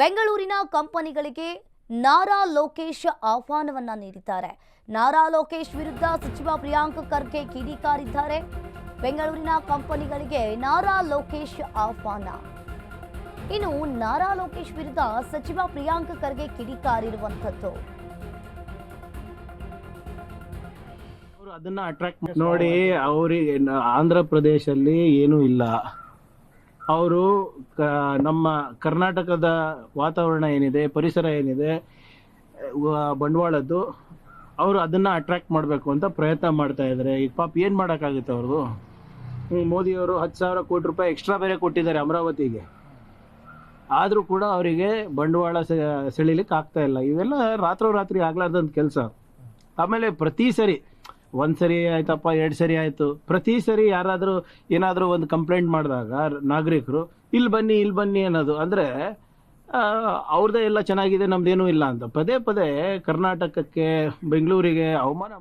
ಬೆಂಗಳೂರಿನ ಕಂಪನಿಗಳಿಗೆ ನಾರಾ ಲೋಕೇಶ್ ಆಹ್ವಾನವನ್ನ ನೀಡಿದ್ದಾರೆ. ನಾರಾ ಲೋಕೇಶ್ ವಿರುದ್ಧ ಸಚಿವ ಪ್ರಿಯಾಂಕ್ ಖರ್ಗೆ ಕಿಡಿಕಾರಿದ್ದಾರೆ. ಬೆಂಗಳೂರಿನ ಕಂಪನಿಗಳಿಗೆ ನಾರಾ ಲೋಕೇಶ್ ಆಹ್ವಾನ. ಇನ್ನು ನಾರಾ ಲೋಕೇಶ್ ವಿರುದ್ಧ ಸಚಿವ ಪ್ರಿಯಾಂಕ್ ಖರ್ಗೆ ಕಿಡಿಕಾರಿರುವಂತದ್ದು. ಅದನ್ನ ಅಟ್ರಾಕ್ಟ್ ನೋಡಿ, ಅವ್ರಿಗೆ ಆಂಧ್ರ ಪ್ರದೇಶಲ್ಲಿ ಏನೂ ಇಲ್ಲ. ಅವರು ನಮ್ಮ ಕರ್ನಾಟಕದ ವಾತಾವರಣ ಏನಿದೆ, ಪರಿಸರ ಏನಿದೆ, ಬಂಡವಾಳದ್ದು, ಅವರು ಅದನ್ನ ಅಟ್ರಾಕ್ಟ್ ಮಾಡಬೇಕು ಅಂತ ಪ್ರಯತ್ನ ಮಾಡ್ತಾ ಇದ್ದಾರೆ. ಈಗ ಪಾಪ ಏನು ಮಾಡೋಕ್ಕಾಗುತ್ತೆ ಅವ್ರದ್ದು. ಮೋದಿಯವರು 10,000 ಕೋಟಿ ರೂಪಾಯಿ ಎಕ್ಸ್ಟ್ರಾ ಬೇರೆ ಕೊಟ್ಟಿದ್ದಾರೆ ಅಮರಾವತಿಗೆ. ಆದರೂ ಕೂಡ ಅವರಿಗೆ ಬಂಡವಾಳ ಸೆಳಿಲಿಕ್ಕೆ ಆಗ್ತಾ ಇಲ್ಲ. ಇವೆಲ್ಲ ರಾತ್ರೋರಾತ್ರಿ ಆಗ್ಲಾರ್ದಂಥ ಕೆಲಸ. ಆಮೇಲೆ ಪ್ರತಿ ಸರಿ ಒಂದು ಸರಿ ಆಯ್ತಪ್ಪ, 2 ಸರಿ ಆಯಿತು, ಪ್ರತಿ ಸರಿ ಯಾರಾದರೂ ಏನಾದರೂ ಒಂದು ಕಂಪ್ಲೇಂಟ್ ಮಾಡಿದಾಗ ನಾಗರಿಕರು ಇಲ್ಲಿ ಬನ್ನಿ ಅನ್ನೋದು. ಅಂದರೆ ಅವ್ರದ್ದೇ ಎಲ್ಲ ಚೆನ್ನಾಗಿದೆ, ನಮ್ದೇನೂ ಇಲ್ಲ ಅಂತ ಪದೇ ಪದೇ ಕರ್ನಾಟಕಕ್ಕೆ, ಬೆಂಗಳೂರಿಗೆ ಅವಮಾನ